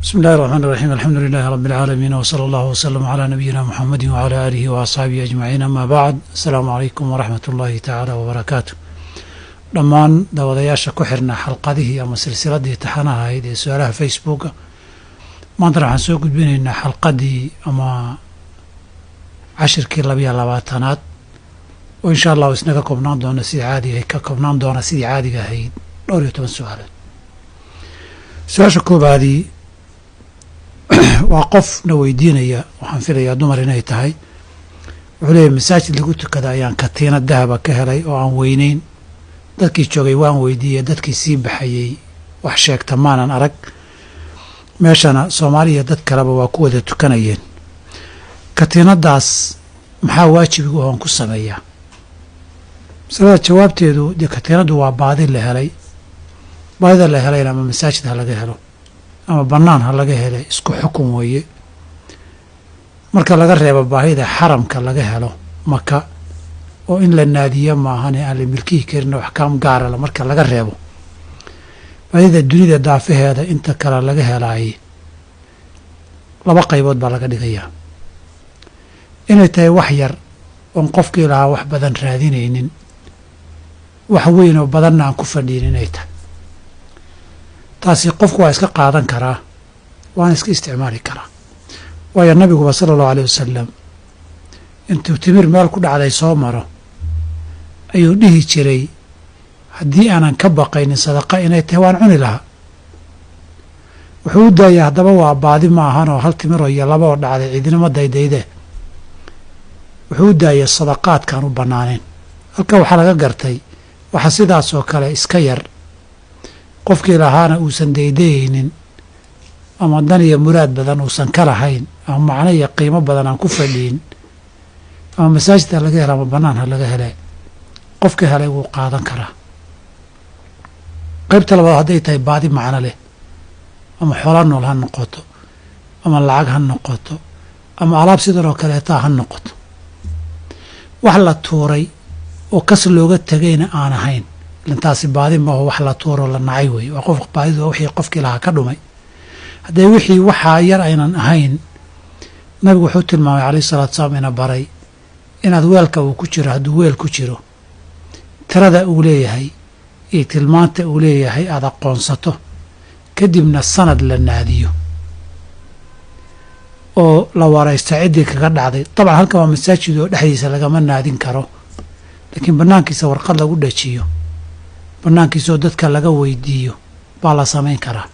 بسم الله الرحمن الرحيم الحمد لله رب العالمين وصلى الله وسلم على نبينا محمد وعلى آله وأصحابه أجمعين أما بعد السلام عليكم ورحمة الله تعالى وبركاته dhammaan daawadayaasha ku xirna xalqadihii ama silsiladii taxanaha ahayd ee su'aalaha facebooka maanta waxaan soo gudbinaynaa xalqadii ama cashirkii 22aad oo insha Allah isnaga koobnaan doona sidii caadiga ahayd 12 su'aalood su'aasha koobaadii waa qofna weydiinaya waxaan filayaa dumar inay tahay wuxuu leeyahay masaajid lagu tukada ayaan katiinad dahaba ka helay oo aan weynayn dadkii joogay waan weydiiyey dadkii sii baxayay wax sheegta maanan arag meeshana Soomaaliya dad kaleba waa ku wada tukanayeen katiinadaas maxaa waajibigu oo ku sameeyaa sababta jawaabteedu de katiinadu waa baadi la helay baadida la helay ama masaajid ha laga helo ama banaan ha laga helay isku xukun weeye marka laga reebo baahida xaramka laga helo maka oo in la naadiyo maahan aan la milkii karin wax kaam gaar ah marka laga reebo baahida dunida daafaheeda inta kala laga helay laba qaybood baa laga dhigayaa inay tahay wax yar oo qofkii lahaa wax badan raadinaynin wax weyn oo badan aan ku fadhiin inay tahay taasi qofku waa iska qaadan karaa waan iska isticmaali karaa waayo nabigu sallallahu alayhi wasallam intuu timir meel ku dhacday soo maro ayuu dhihi jiray haddii aanan ka baqaynin sadaqa inay tahay waan cuni lahaa wuxuu u daayay haddaba waa baadi ma ahan oo hal timir iyo laba oo dhacday cidinama daydayde wuxuu u daayay sadaqaadkan u banaaneen halka waxaa laga gartay waxa sidaas oo kale iska yar qofkii lahaana uusan daydaynin ama dan iyo muraad badan uusan ka lahayn ama macno iyo qiimo badan aan ku fadhiin ama masaajidka laga helo ama banaan ha laga helay qofka helay wuu qaadan karaa qaybta labaad hadday tahay baadi macno leh ama xoolo nool ha noqoto ama lacag ha noqoto ama alaab sidoo kale ha noqoto wax la tuuray oo kas looga tagayna aan ahayn intaasi baadi ma oo wax la tuuro la nacay way waa qof baadidu wixii qofkii lahaa ka dhumay haday wixii waxa yar aynan ahayn nabigu wuxuu tilmaamay kaleey salaatu salaam ina baray inaad weelka uu ku jiro haduu weel ku jiro tirada uu leeyahay ee tilmaanta uu leeyahay aad aqoonsato kadibna sanad la naadiyo oo la waraysto cidii kaga dhacday tabcan halka waa masaajid oo dhexdiisa laga ma naadin karo laakiin banaankiisa warqad lagu dhajiyo banaankiisa dadka laga weydiiyo baa la sameyn karaa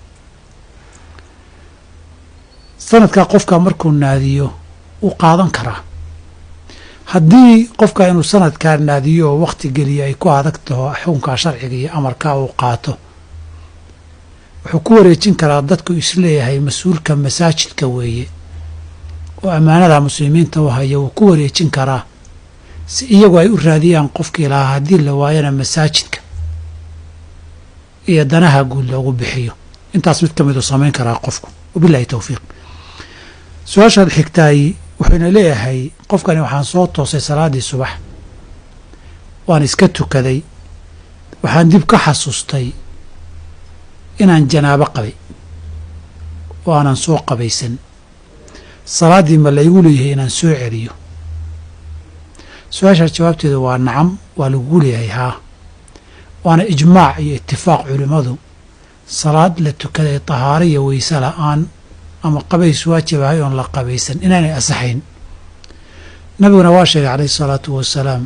sanadka qofka markuu naadiyo uu qaadan karaa haddii qofka inuu sanadka naadiyo waqti geliyo ay ku adagto xukunka sharciga iyo amarka uu qaato wuxuu ku wareejin karaa dadku isleeyahay mas'uulka masaajidka weeye oo amaanada muslimiinta u haya uu ku wareejin karaa si iyagu ay u raadiyaan qofkii lahaa haddii la waayana masaajidka iyo danaha guud loogu bixiyo intaas mid kamid ah sameyn karaa qofku wabillahi tawfiiq su'aasha xigtay wuxuuna leeyahay qofkani waxaan soo toosay salaadii subax waan iska tukaday waxaan dib ka xasuustay inaan janaabo qabay oo aanan soo qabaysan salaadii ma la igu leeyahay inaan soo celiyo su'aasha jawaabteedu waa nacam waa lagu leeyahay haa waana ijmaac iyo ittifaaq culimadu salaad la tukaday tahaaro iyo weyse la'aan ama qabays waajib ah oo la qabaysan inaanay asaxayn nabiguna waa sheegay calayhi salaatu wasalaam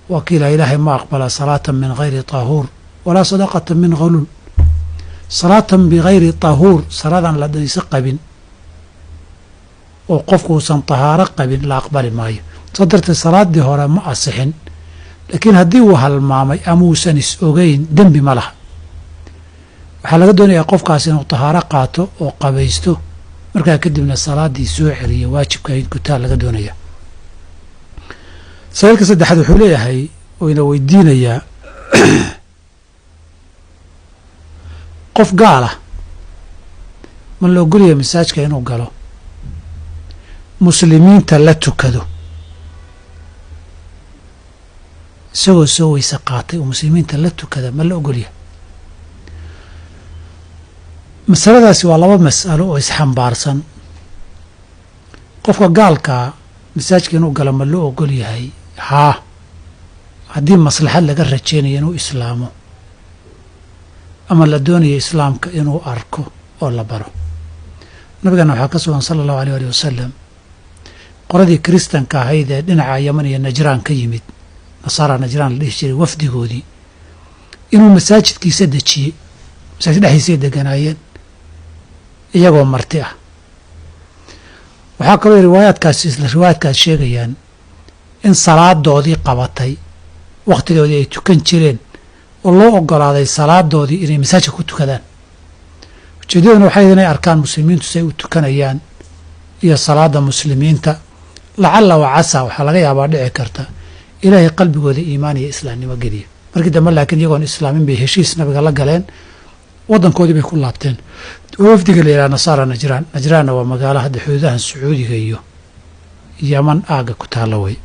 wakiila ilaahay ma aqbala salaatan min ghayri tahuur wala sadaqatan min ghulul salaatan bighayri tahuur saladan la daysa qabin oo qofku san tahaaro qabin la aqbali maayo sadarta salaadii hore ma asixin laakiin haddii uu halmaamay ama uusan is ogeyn dembi ma laha waxaa laga doonayaa qofkaas inuu tahaaro qaato oo qabaysto markaa kadibna salaadii soo celiyo waajibka gutaa laga doonaya sawirka saddexaad wuxuu leeyahay oo ina weydiinayaa qof gaal ah ma loo ogolyahay masaajidka inuu galo muslimiinta la tukado isagoo soo weyse qaatay oo muslimiinta la tukada ma la ogolyahay masaladaasi waa laba mas'alo oo isxambaarsan. qofka gaalka masaajidka inuu galo ma loo ogol yahay? haa, haddii maslaxad laga rajaynayo inuu islaamo ama la doonayo islaamka inuu arko oo la baro. nabigana waxaa ka sugan sala allahu aleyh alih wasalam qoladii kiristanka ahayd ee dhinaca yaman iyo najraan ka yimid, nasaara najraan la dhihi jiray, wafdigoodii inuu masaajidkiisa dejiyey. masaajid dhexdiisay deganaayeen iyagoo marti ah. waxaa kaloo isla riwaayaadkaas sheegayaan in salaadoodii qabatay, wakhtigoodii ay tukan jireen oo loo ogolaaday salaadoodii inay masaajidka ku tukadaan. ujeeddaduna waxay inay arkaan muslimiintu say u tukanayaan iyo salaada muslimiinta. lacalla wa casa waxaa laga yaabaa dhici karta ilaahay qalbigooda iimaan iyo islaamnimo geliya. markii dambe laakiin iyagoon islaamin bay heshiis nabiga la galeen, waddankoodii bay ku laabteen. oo wafdiga la yidhaha nasaara najraan. najraanna waa magaalo hadda xuduudahan sacuudiga iyo yaman aagga ku taalla wey,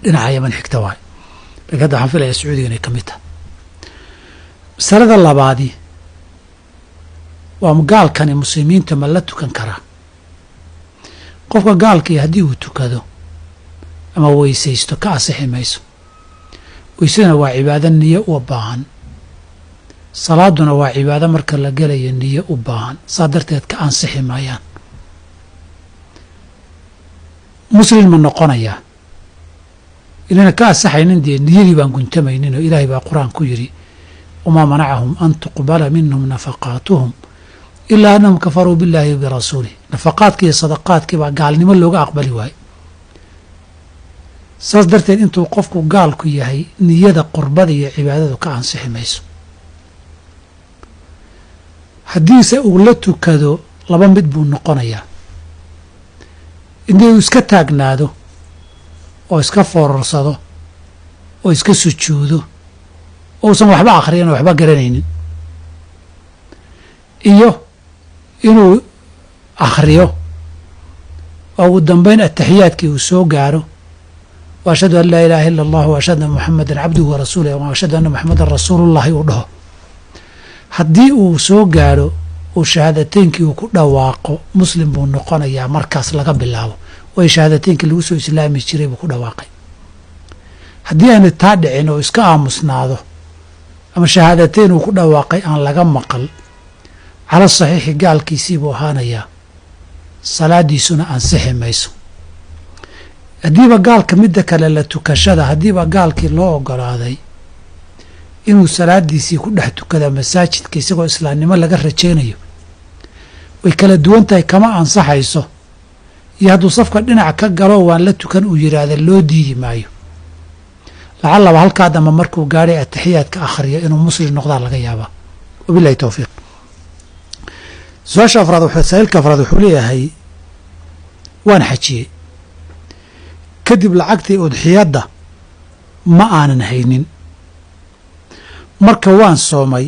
dhinaca yaman xigta waay, laakiin hadda waxaan filaya sacuudiga inay ka mid tahay. masalada labaadii waa gaalkani muslimiinta ma la tukan karaa? qofka gaalkii haddii uu tukado ama weysaysto ka asixi mayso. weysaduna waa cibaado niyo u baahan, salaaduna waa cibaado marka la gelayo niyo u baahan, saa darteed ka ansixi maayaan. muslim ma noqonayaa? ilana ka ansaxaynin dee niyadii baan guntamaynin oo ilaahay baa qur-aan ku yidhi wamaa manacahum an tuqbala minhum nafaqaatuhum ilaa annahum kafaruu billaahi wa birasuulih. nafaqaadkii iyo sadaqaadkii baa gaalnimo looga aqbali waaye. saas darteed intuu qofku gaalku yahay niyada qurbada iyo cibaadadu ka ansixi mayso. haddiise uu la tukado laba mid buu noqonayaa: inuu iska taagnaado oo iska foorarsado oo iska sujuudo ousan waxba akhriyan oo waxba garanaynin, iyo inuu akhriyo oo ugu dambayn ataxiyaadkii uu soo gaaro wa ashhadu an laa ilaaha ila allah wa ashhadu anna muxamadan cabduhu wa rasuuluh wa ashhadu anna muxamadan rasuulullahi uu dhaho. haddii uu soo gaaro uu shahaadateynkii uu ku dhawaaqo, muslim buu noqonayaa markaas laga bilaabo. way shahaadateynkii lagu soo islaami jiray buu ku dhawaaqay. haddii aana taa dhicin oo iska aamusnaado ama shahaadateyn uu ku dhawaaqay aan laga maqal, cala saxiixi gaalkiisii buu ahaanayaa, salaadiisuna ansixi mayso. haddiiba gaalka midda kale la tukashada, haddiiba gaalkii loo ogolaaday inuu salaadiisii ku dhex tukada masaajidka isagoo islaamnimo laga rajaynayo, way kala duwan tahay, kama ansaxayso. iyo hadduu safka dhinac ka galo waan la tukan uu yidhaahda loo diidi maayo. lacallaba halkaa dambe markuu gaadhay ataxiyaadka akhriyo inuu muslim noqdaa laga yaabaa. wabillahi towfiiq. su-aasha afraad, saa'ilka afraad wuxuu leeyahay waan xajiyey, kadib lacagtii udxiyadda ma aanan haynin, marka waan soomay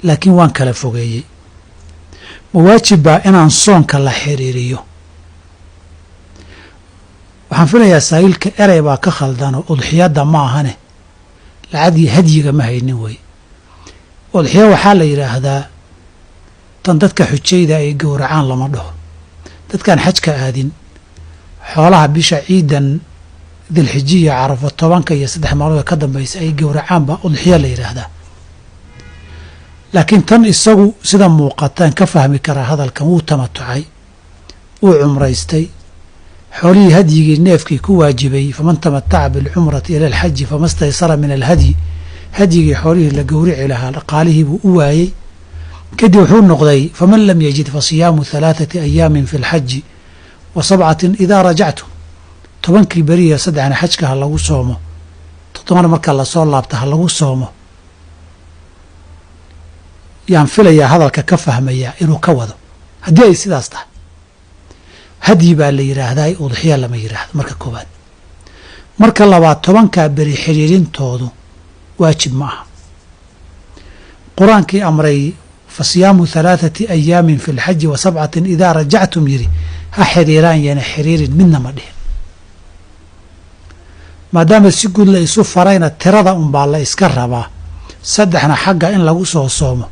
laakiin waan kala fogeeyey. ma waajib baa inaan soonka la xiriiriyo? waxaan filayaa saa'ilka erey baa ka khaldanoo udxiyadda ma ahane lacagii hadyiga ma haynin wey. udxiya waxaa la yidhaahdaa tan dadka xujayda ay gowracaan lama dhaho. dadkaan xajka aadin xoolaha bisha ciidan dilxijiya carafo 10 iyo 3 maalmood ka dambaysa ay gowracaan baa udxiya la yidhaahdaa. laakiin tan isagu sida muuqataan ka fahmi karaa hadalkan, wuu tamatucay, wuu cumraystay, xoolihii hadyigii neefkii ku waajibay, faman tamataca bilcumrati ila alxaji famastaysara min alhadyi, hadyigii xoolihii la gowrici lahaa dhaqaalihii buu u waayey. kadib wuxuu noqday faman lam yajid fasiyaamu 3 ayaamin fi lxaji wa 7 idaa rajactum. 10 beriya 3 xajka ha lagu soomo, 7 marka lasoo laabta ha lagu soomo. yaan filayaa hadalka ka fahmayaa inuu ka wado. haddii ay sidaas tahay, hadyi baa la yidhaahdaa, udxiya lama yidhaahdo marka koowaad. marka labaad, 10 beri xiriirintoodu waajib ma aha. qur-aankii amray fasiyaamu 3 ayaamin fi lxaji wa 7 idaa rajactum yidhi ha xiriiraan yana xiriirin midna ma dhihin. maadaama si guud la isu farayna tirada unbaa la iska rabaa, 3 xagga in lagu soo soomo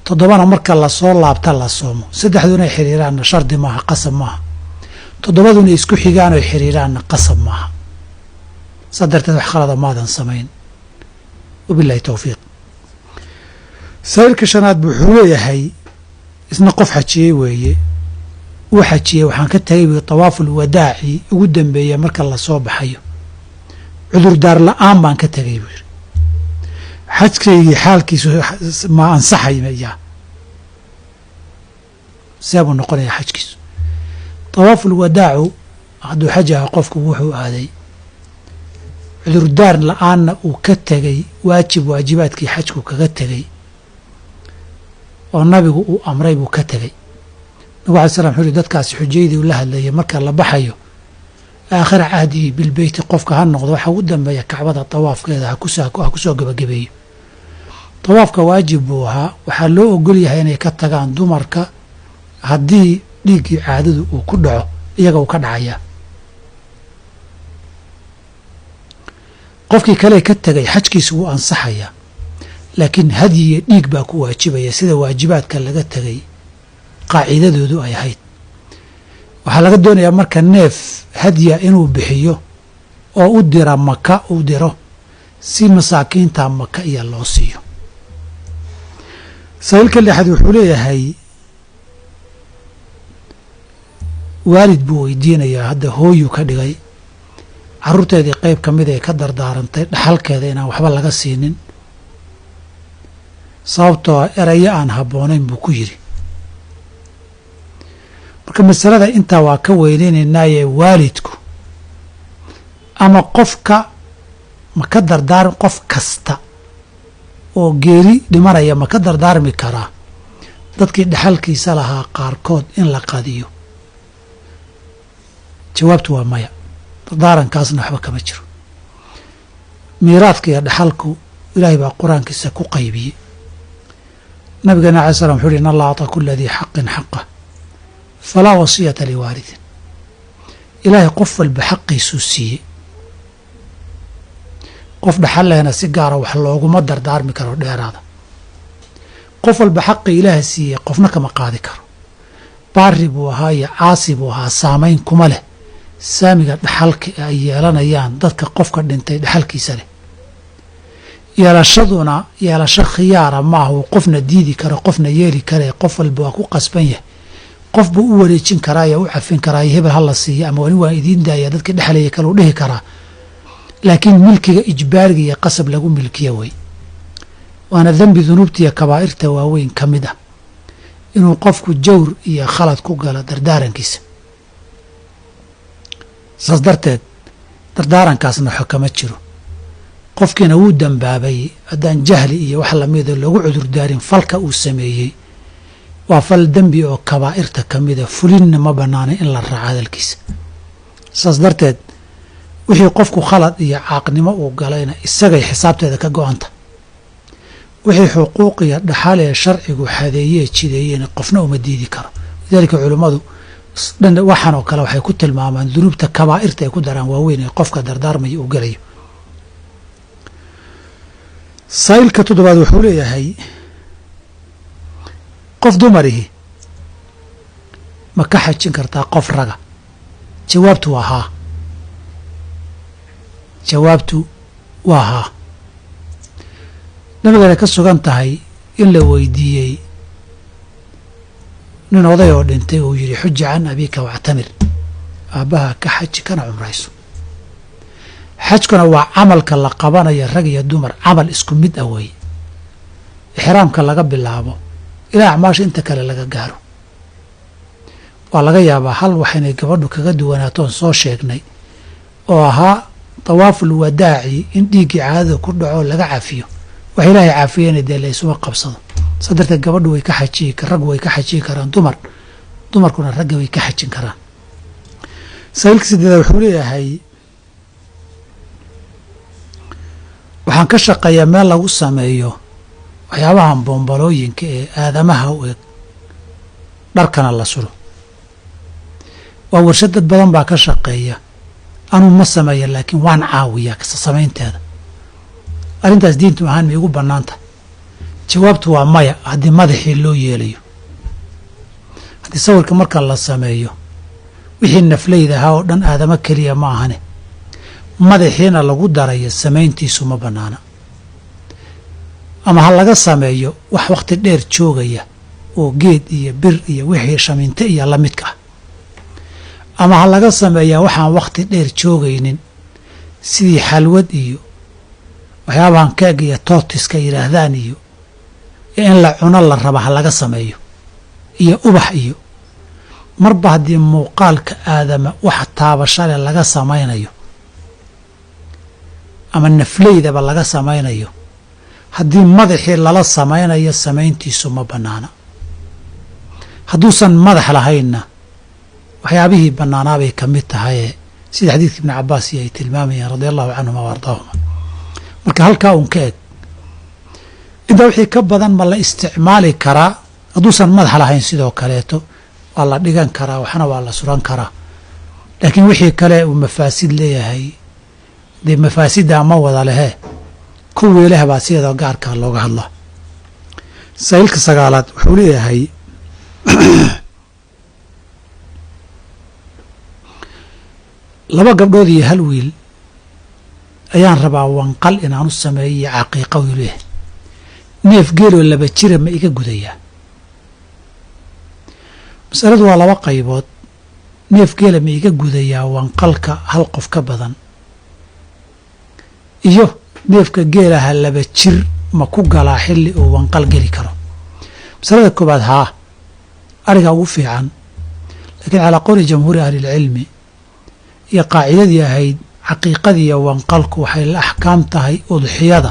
toddobana marka la soo laabta la soomo saddexduna ay xiriiraanna shardi maaha qasab maaha toddobaduna isku xigaan oo xiriiraanna qasab maaha saa darteed wax khalada maadan samayn wabillahi towfiiq saa'ilka shanaad wuxuu leeyahay isna qof xajiyey weeye uu xajiyey waxaan ka tagay wi tawaaful wadaaci ugu dambeeya marka la soo baxayo cudurdaar la'aan baan ka tagay buu yidhi xajkaygii xaalkiisu ma ansaxaya seebuu noqonayaa xajkiisu tawaaful wadaacu hadduu xaj aha qofku wuxuu aaday cudurdaar la'aanna uu ka tegay waajibaadkii xajku kaga tegay oo nabigu uu amray buu ka tegey nabigu alay slam wuxuu yihi dadkaasi xujaydii uu la hadlayay marka la baxayo aakhira cahdigii bilbeyti qofka ha noqdo waxa ugu dambeeya kacbada tawaafkeeda ha kusoo gebagabeeyo tawaafka waajib buu ahaa waxaa loo ogol yahay inay ka tagaan dumarka haddii dhiiggii caadadu uu ku dhaco iyaga uu ka dhacayaa qofkii kale ka tegay xajkiisu wuu ansaxayaa laakiin hadyi iyo dhiig baa ku waajibaya sida waajibaadka laga tegay qaacidadoodu ay ahayd waxaa laga doonayaa marka neef hadya inuu bixiyo oo u dira maka u diro si masaakiinta maka iyo loo siiyo saa'ilka lixaad wuxuu leeyahay waalid buu weydiinayaa hadda hooyuu ka dhigay carruurteedii qayb ka mid ay ka dardaarantay dhaxalkeeda inaan waxba laga siinin sababtoo erayo aan habboonayn buu ku yidhi marka masalada intaa waa ka weyneynaynaaye waalidku ama qofka ma ka dardaaran qof kasta oo geeri dhimanaya ma ka dardaarmi karaa dadkii dhaxalkiisa lahaa qaarkood in la qadiyo jawaabtu waa maya dardaarankaasna waxba kama jiro miiraadka iyo dhaxalku ilaahay baa qur-aankiisa ku qaybiyey nabigeena alay slam wuxu uhi in allah acطaa kula dii xaqin xaqah falaa wasiyata liwaalidin ilaahay qof walba xaqiisuu siiyey qof dhaxal lehna si gaara wax looguma dardaarmi karo dheeraada qof walba xaqii ilaaha siiyey qofna kama qaadi karo baari buu ahaa iyo caasi buu ahaa saamayn kuma leh saamiga dhaxalka ay yeelanayaan dadka qofka dhintay dhaxalkiisa leh yeelashaduna yeelasho khiyaara maaha uu qofna diidi karo qofna yeeli kare qof walba waa ku qasban yahay qof buu u wareejin karaa iyo u cafin karaa iyo hebel hala siiya ama wani waa idiin daaya dadkii dhexlaya kale u dhihi karaa laakiin milkiga ijbaariga iyo qasab lagu milkiya wey waana dembi dunuubta iyo kabaa'irta waaweyn ka mid ah inuu qofku jawr iyo khalad ku galo dardaarankiisa saas darteed dardaarankaasna xo kama jiro qofkiina wuu dambaabay haddaan jahli iyo wax lamida loogu cudurdaarin falka uu sameeyey waa fal dembi oo kabaa'irta ka mida fulinna ma bannaanay in la raaco hadalkiisa saas darteed wixii qofku khalad iyo caaqnimo uu galayna isagay xisaabteeda ka go-anta wixii xuquuq iyo dhaxal ee sharcigu xadeeyee jideeyeen qofna uma diidi karo lidaalika culummadu waxaan oo kale waxay ku tilmaamaan dunuubta kabaa'irta ay ku daraan waaweyn ee qofka dardaarmaya uu gelayo saa'ilka toddobaad wuxuu leeyahay qof dumarihi ma ka xajin kartaa qof raga jawaabtu waa haa jawaabtu waa haa nabigeena ka sugan tahay in la weydiiyey nin oday oo dhintay uu yidhi xuja can abiika wactamir aabbaha ka xaji kana cumrayso xajkuna waa camalka la qabanaya rag iyo dumar camal isku mid ah weeye ixraamka laga bilaabo ilaa acmaasha inta kale laga gaaro waa laga yaabaa hal wax inay gabadhu kaga duwanaatoon soo sheegnay oo ahaa tawaaful wadaaci in dhiiggii caadada ku dhaco laga cafiyo wax ilaahay caafiyeyna dee la isuma qabsado saa darteed gabadhu way ka xajiyi raggu way ka xajiyi karaan dumarkuna ragga way ka xajin karaan saa'ilka sideeda wuxuu leeyahay waxaan ka shaqeeyaa meel lagu sameeyo waxyaabahan boombalooyinka ee aadamaha u eg dharkana la sulo waa warshad dad badan baa ka shaqeeya anuu ma sameeya laakiin waan caawiyaa samaynteeda arrintaas diintu ahaan ma igu bannaanta jawaabtu waa maya haddii madaxii loo yeelayo. haddii sawirka marka la sameeyo wixii nafleyda ahaa oo dhan aadama keliya ma ahane madaxiina lagu darayo samayntiisu ma bannaana. ama ha laga sameeyo wax wakhti dheer joogaya oo geed iyo bir iyo wixii shamiinte iyo la midka ah, ama ha laga sameeyaa waxaan wakhti dheer joogaynin sidii xalwad iyo waxyaabahan keeg iyo tootiska yidhaahdaan iyo in la cuno la raba ha laga sameeyo iyo ubax iyo marba haddii muuqaalka aadama wax taabashale laga samaynayo ama nafleydaba laga samaynayo haddii madaxii lala samaynayo samayntiisu ma bannaana. hadduusan madax lahaynna waxyaabihii bannaanaabay ka mid tahaye sida xadiidka ibni cabbaas iyo ay tilmaamayeen radia allahu canhuma wa ardaahuma. marka halkaa un ka eg intaa wixii ka badan ma la isticmaali karaa hadduusan madax lahayn sidoo kaleeto waa la dhigan karaa waxna waa la suran karaa. laakiin wixii kale uu mafaasid leeyahay dee mafaasiddaa ma wada lehe kuwii leh baa sideedoo gaarkaa looga hadla. saa'ilka sagaalaad wuxuu leeyahay laba gabdhood iyo hal wiil ayaan rabaa wanqal inaan u sameeyo iyo caqiiqa wuu leeyahay. neef geeloo laba jira ma iga gudayaa? masaladu waa laba qaybood. neef geela ma iga gudayaa wanqalka hal qof ka badan, iyo neefka geelaha laba jir ma ku galaa xilli uu wanqal geli karo? masalada koobaad haa, arigaa ugu fiican. laakiin calaa qowli jamhuuri ahlilcilmi iyo qaacidadii ahayd caqiiqadii iyo wanqalku waxay la axkaam tahay udxiyada,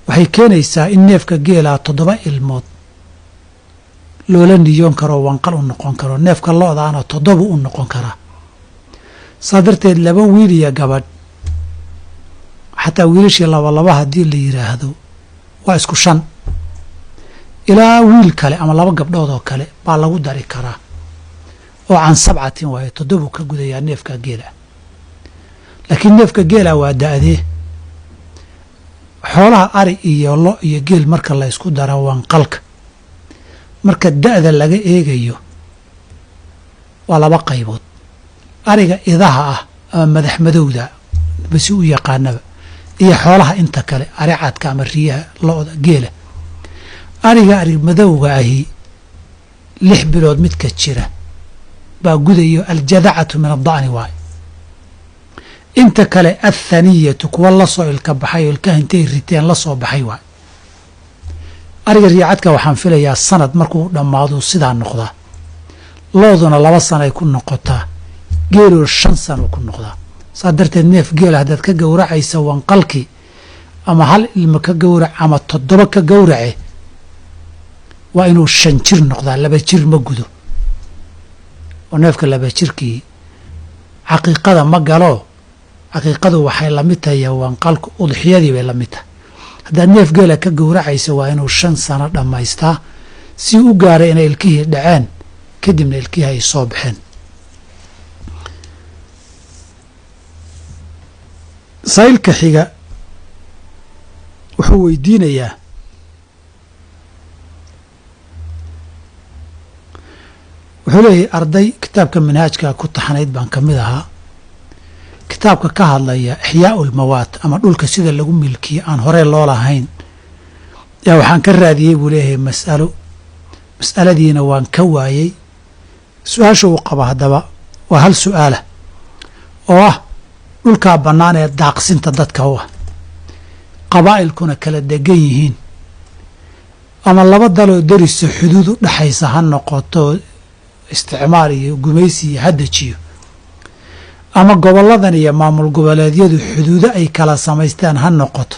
waxay keenaysaa in neefka geelaa 7 ilmood loola niyoon karo wanqal u noqon karo, neefka lo-daana 7 u noqon karaa. saa darteed 2 wiil iyo gabadh, xataa wiilashii 2 haddii la yidhaahdo waa isku 5 ilaa wiil kale ama 2 gabdhood oo kale baa lagu dari karaa oo can 7 waaye 7 ka gudayaa neefka geela. laakiin neefka geela waa da'dee. xoolaha ari iyo lo iyo geel marka la isku dara wanqalka marka da'da laga eegayo waa 2 qaybood. ariga idaha ah ama madax madowda basi u yaqaanaba iyo xoolaha inta kale ari cadka ama riyaha lo-da geela. ari madowga ahi 6 bilood midka jira baa gudayo aljadacatu min ada'ni waay. inta kale athaniyatu kuwa la soo ilka baxay oo ilkaha intay riteen la soo baxay waay. ariga riyacadka waxaan filayaa sanad markuu dhammaado sidaa noqdaa. looduna 2 sano ay ku noqotaa, geeloo 5 sano ku noqdaa. saa darteed neef geela haddaad ka gowracaysa wanqalkii ama 1 ilmo ka gowrac ama 7 ka gowrace waa inuu 5 jir noqdaa, 2 jir ma gudo. oo neefka 2 jirkii caqiiqada ma galo. caqiiqadu waxay la mid tahay wanqalku udxiyadii bay la mid tahay. haddaad neef geela ka gowracaysa waa inuu 5 sano dhammaystaa si u gaaray inay ilkihii dhaceen kadibna ilkihii ay soo baxeen. saa'ilka xiga wuxuu weydiinayaa wuxuu leeyahay arday kitaabka manhaajka ku taxanayd baan ka mid ahaa. kitaabka ka hadlaya ixyaa'u lmawaat ama dhulka sida lagu milkiyo aan horey loo lahayn yaa waxaan ka raadiyey buu leeyahay mas'aladiina waan ka waayey. su-aasha uu qaba haddaba waa hal su-aala oo ah dhulkaa bannaan ee daaqsinta dadka u ah, qabaa'ilkuna kala degan yihiin, ama 2 daloo dariso xuduud u dhaxaysa ha noqoto isticmaar iyo gumaysi iyo hadajiyo, ama gobolladan iyo maamul goboleedyadu xuduudo ay kala samaystaan ha noqoto,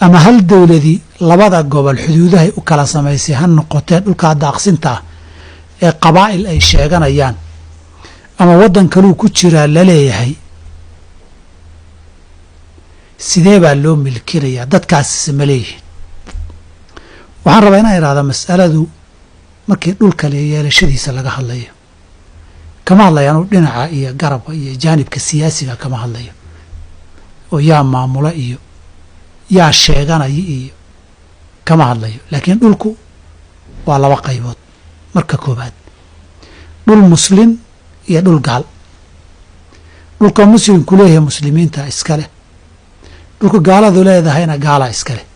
ama hal dowladii 2 gobol xuduudahay u kala samaysay ha noqotee dhulkaa daaqsinta ah ee qabaa'il ay sheeganayaan ama waddan kaluu ku jiraa la leeyahay, sidee baa loo milkinayaa? dadkaasise ma leeyihiin? waxaan rabaa inaan idhahda mas'aladu markii dhulka le yeelashadiisa laga hadlayo kama hadlayo anuu dhinaca iyo garabka iyo jaanibka siyaasiga kama hadlayo oo yaa maamula iyo yaa sheeganaya iyo kama hadlayo laakiin dhulku waa laba qaybood marka koobaad dhul muslim iyo dhul gaal dhulka muslimku leeyahay muslimiinta iska leh dhulka gaaladu leedahayna gaala iska leh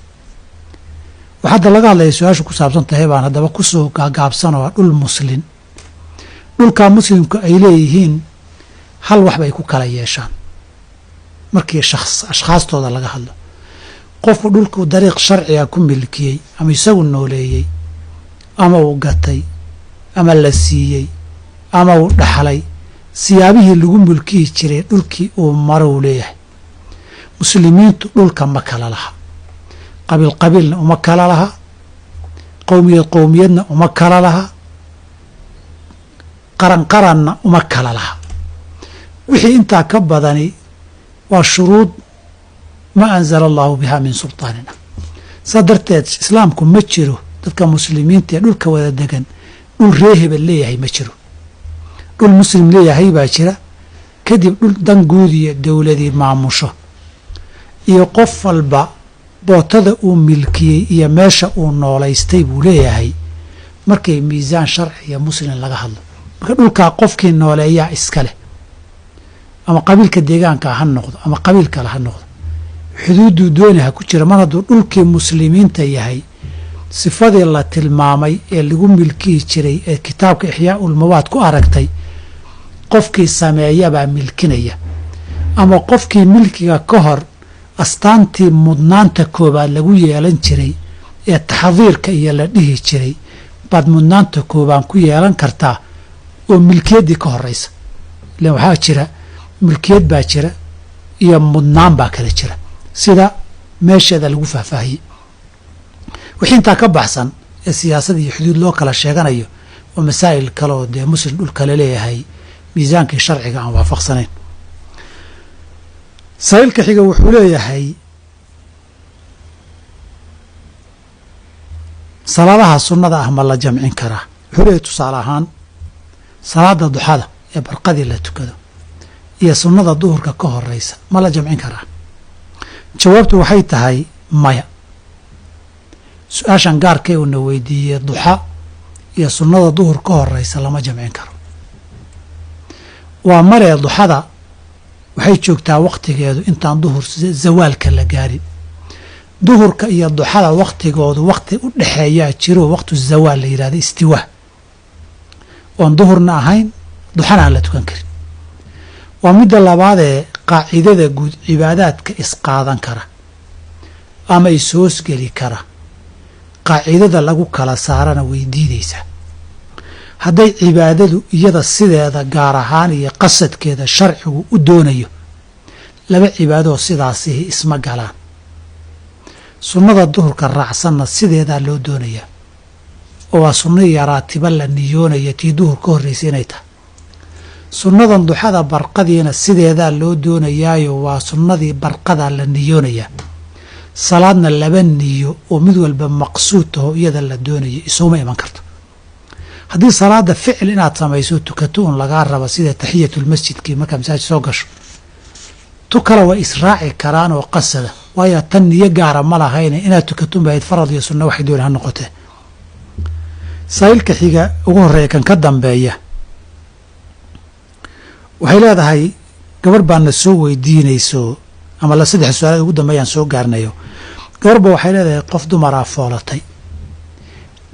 waxaa laga hadlaya su-aashu ku saabsan tahay baan haddaba kusoo gaagaabsanoo dhul muslim dhulka muslimku ay leeyihiin hal wax bay ku kala yeeshaan markii ashkhaastooda laga hadlo qofku dhulku dariiq sharciga ku milkiyey ama isagu nooleeyey ama uu gatay ama la siiyey ama uu dhaxlay siyaabihii lagu mulkiyi jiray dhulkii uu maro uu leeyahay muslimiintu dhulka ma kala laha qabiil qabiilna uma kala laha qowmiyad qowmiyadna uma kala laha qaran qaranna uma kala laha wixii intaa ka badani waa shuruud ma anzala allahu biha min sulطaanina saa darteed islaamku ma jiro dadka muslimiinta ee dhulka wada degan dhul ree hebel leeyahay ma jiro dhul muslim leeyahay baa jira kadib dhul dan guud iyo dowladii maamusho iyo qof walba bootada uu milkiyey iyo meesha uu noolaystay buu leeyahay markay miisaan sharci iyo muslim laga hadlo marka dhulkaa qofkii nooleeyaa iska leh ama qabiilka deegaanka ha noqdo ama qabiil kale ha noqdo xuduudduu doonaha ku jira mar hadduu dhulkii muslimiinta yahay sifadii la tilmaamay ee lagu milkiyi jiray ee kitaabka ixyaaulmawaad ku aragtay qofkii sameeyabaa milkinaya ama qofkii milkiga ka hor astaantii mudnaanta koobaad lagu yeelan jiray ee taxdiirka iyo la dhihi jiray baad mudnaanta koobaan ku yeelan kartaa oo milkiyaddii ka horeysa ilan waxaa jira milkiyad baa jira iyo mudnaan baa kala jira sida meesheeda lagu faahfaahiyey wixii intaa ka baxsan ee siyaasad iyo xuduud loo kala sheeganayo oo masaa'il kale oo dee muslim dhul kale leeyahay miisaankii sharciga aan waafaqsanayn saa'ilka xiga wuxuu leeyahay salaadaha sunnada ah ma la jamcin karaa wuxuu leeyahay tusaale ahaan salaada duxada ee barqadii la tukado iyo sunnada duhurka ka horeysa ma la jamcin karaa jawaabtu waxay tahay maya su-aashan gaarkee uuna weydiiyey duxa iyo sunnada duhur ka horeysa lama jamcin karo waa maree duxada waxay joogtaa wakhtigeedu intaan duhur zawaalka la gaarin duhurka iyo duxada wakhtigoodu wakhti u dhexeeyaa jiro wakhtu zawaal la yidhahda istiwaa oon duhurna ahayn duxana aan la tukan karin waa midda labaadee qaacidada guud cibaadaadka isqaadan kara ama ishoosgeli kara qaacidada lagu kala saarana way diidaysaa hadday cibaadadu iyada sideeda gaar ahaan iyo qasadkeeda sharcigu u doonayo laba cibaadoo sidaasihi isma galaan sunnada duhurka raacsanna sideedaa loo doonayaa oo waa sunno iyo raatiba la niyoonaya tii duhur ka horraysay inay tahay sunnadan duxada barqadiina sideedaa loo doonayaayo waa sunnadii barqadaa la niyoonayaa salaadna laba niyo oo mid walba maqsuud taho iyada la doonayo isuma iman karto haddii salaada ficil inaad samayso tukato un lagaa raba sida taxiyatulmasjidkii markaa masaajid soo gasho tu kale way israaci karaan oo qasada waayo tan niyo gaara ma lahayne inaad tukato unbahayd farad iyo sunno waxay dooni ha noqotee saa'ilka xiga ugu horreeya kan ka dambeeya waxay leedahay gabarh baana soo weydiinayso ama la saddex su-aalaad ugu dambeeyaan soo gaarnayo gabarhba waxay leedahay qof dumaraa foolatay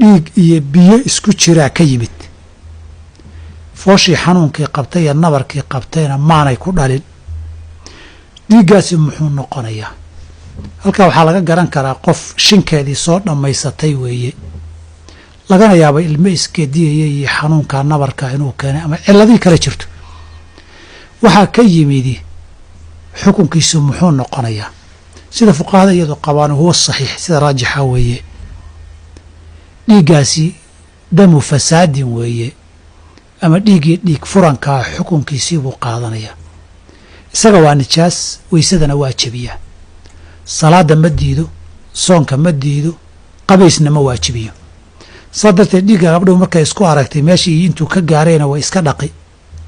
dhiig iyo biyo isku jiraa ka yimid fooshii xanuunkii qabtay iyo nabarkii qabtayna maanay ku dhalin dhiiggaasi muxuu noqonayaa halkaa waxaa laga garan karaa qof shinkeedii soo dhammaysatay weeye lagana yaaba ilmo iskeediyaya iyo xanuunkaa nabarka inuu keenay ama ciladii kale jirto waxaa ka yimidi xukunkiisu muxuu noqonayaa sida fuqahada iyadu qabaan huwa saxiix sida raajixa weeye dhiiggaasi damu fasaadin weeye ama dhiiggii dhiig furankaa xukunkiisii buu qaadanayaa isaga waa nijaas weysadana waa jebiyaa salaada ma diido soonka ma diido qabaysna ma waajibiyo saa darteed dhiigga gabdhuhu markay isku aragtay meeshii intuu ka gaarayna way iska dhaqi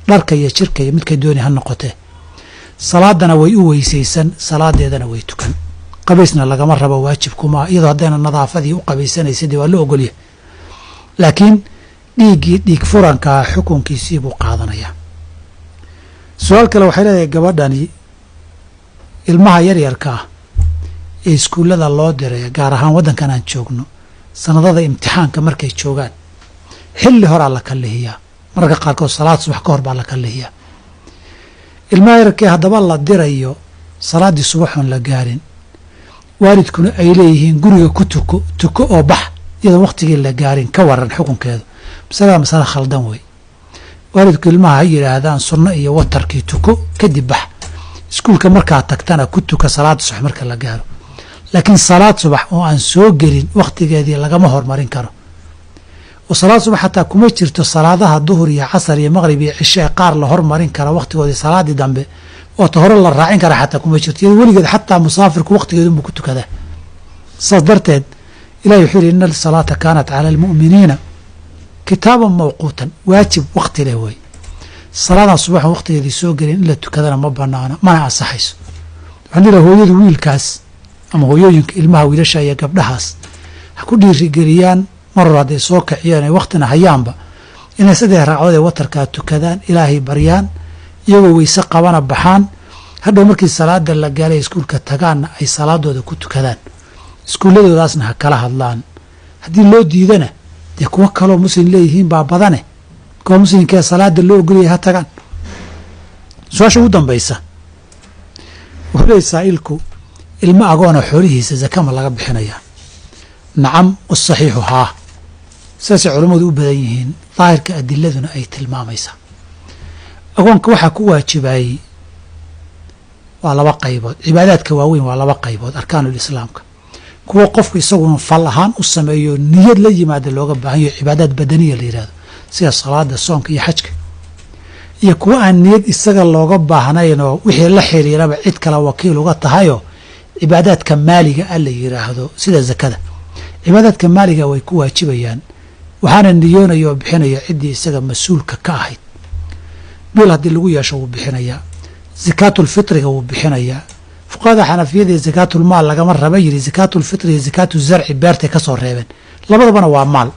dharka iyo jirka iyo midkay dooni ha noqotee salaadana way u weysaysan salaadeedana way tukan qabaysna lagama rabo waajib kuma iyadoo haddayna nadaafadii u qabaysanaysa dee waa la ogolyahay laakiin dhiig furankaa xukunkiisii buu qaadanayaa su-aal kale waxay leedahay gabadhani ilmaha yaryarka ah ee iskuullada loo diraya gaar ahaan waddankan aan joogno sanadada imtixaanka markay joogaan xilli horaa la kallihiyaa mararka qaarkood salaad subax ka hor baa la kallihiyaa ilmaha yaryarkee haddaba la dirayo salaaddii subaxoon la gaarin waalidkuna ay leeyihiin guriga ku tuko oo bax iyadoon wakhtigii la gaarin ka waran xukunkeedu masalada masale khaldan wey waalidku ilmaha ha yidhaahdaan sunno iyo watarkii tuko kadib bax iskuulka markaa tagtana ku tuka salaada subax marka la gaaro laakiin salaad subax oo aan soo gelin wakhtigeedii lagama hormarin karo oo salaad subax xataa kuma jirto salaadaha duhur iyo casar iyo maqrib iyo cishe qaar la hormarin kara wakhtigoodii salaadii dambe oo ta hore la raacin kara xataa kuma jirto iyado weligeed xataa musaafirku wakhtigeedunbuu ku tukadaa saas darteed ilahi wuxuu yihi ina asalaata kaanat cala almu'miniina kitaaban mawquutan waajib wakhti leh wey salaadan subaxan wakhtigeedii soo gelin in la tukadana ma banaano mana ansaxayso waxaan dhihi hooyadu wiilkaas ama hooyooyinka ilmaha wiilasha iyo gabdhahaas ha ku dhiirigeliyaan mar hor hadday soo kaciyeen ay wakhtina hayaanba inay 3 ragcadood ee watarkaa tukadaan ilaahay baryaan iyagoo weyse qabana baxaan hadhow markii salaada la gaalay iskuulka tagaanna ay salaadooda ku tukadaan iskuulladoodaasna ha kala hadlaan haddii loo diidana dee kuwo kaloo muslim leeyihiin baa badane kuwa muslimkee salaada loo ogolyahay ha tagaan su-aasha ugu dambaysa wuxuu leeyay saa'ilku ilmo agoona xoolihiisa zakama laga bixinayaa nacam wasaxiixu haa sidaasay culammadu u badan yihiin daahirka adiladuna ay tilmaamaysaa agoonka waxaa ku waajibayey waa 2 qaybood cibaadaadka waaweyn waa 2 qaybood arkaanulislaamka kuwa qofku isaguna fal ahaan u sameeyo niyad la yimaada looga baahan yaho cibaadaad badaniya la yidhahdo sida salaada soonka iyo xajka iyo kuwa aan niyad isaga looga baahnaynoo wixii la xiriiraba cid kale wakiil uga tahayoo cibaadaadka maaliga a la yidhaahdo sida zakada cibaadaadka maaliga way ku waajibayaan waxaana niyoonaya oo bixinaya ciddii isaga mas-uulka ka ahayd bil haddii lagu yeesho wuu bixinayaa zakaatulfitriga wuu bixinayaa fuqahada xanafiyada iyo zakaatulmaal lagama raba yidhi zakaatulfitri iyo zakaatuzarci beertay ka soo reebeen labadabana waa maal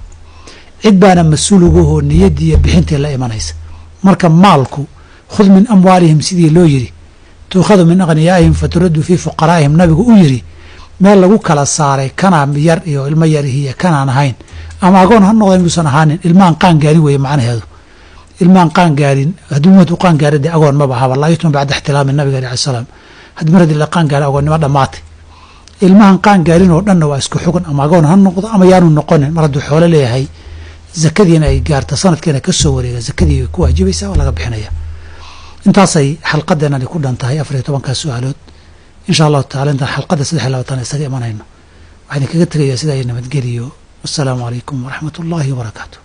cid baana mas-uul ugahoo niyaddii iyo bixintii la imanaysa marka maalku khud min amwaalihim sidii loo yidhi tuukhadu min akhniyaa'ihim faturaddu fii fuqaraa'ihim nabigu u yidhi meel lagu kala saaray kanaa yar iyo ilmo yarihiiyo kanaan ahayn ama agoon ha noqda inuusan ahaanin ilmahan qaangaarin weeye macnaheedu ilmahan qaangaarin haddii ummaddu qaangaara dee agoon maba ahaba laa yutma bacda ixtilaami nabiga alai salaam haddii mar haddii la qaangaara agoonnimo dhammaatay ilmahan qaangaarin oo dhanna waa isku xugun ama agoon ha noqdo ama yaanu noqonin mar hadduu xoolo leeyahay zakadiina ay gaarta sanadkiina ka soo wareega zakadii way ku waajibaysaa waa laga bixinaya intaasay xalqadeenani ku dhan tahay 14 su-aalood insha allahu tacala intaan xalqadda 23 isaga imanayno waxaan idinkaga tegayaa sidaa iyo nabadgeliyo wassalaamu calaykum waraxmat ullaahi wabarakaatu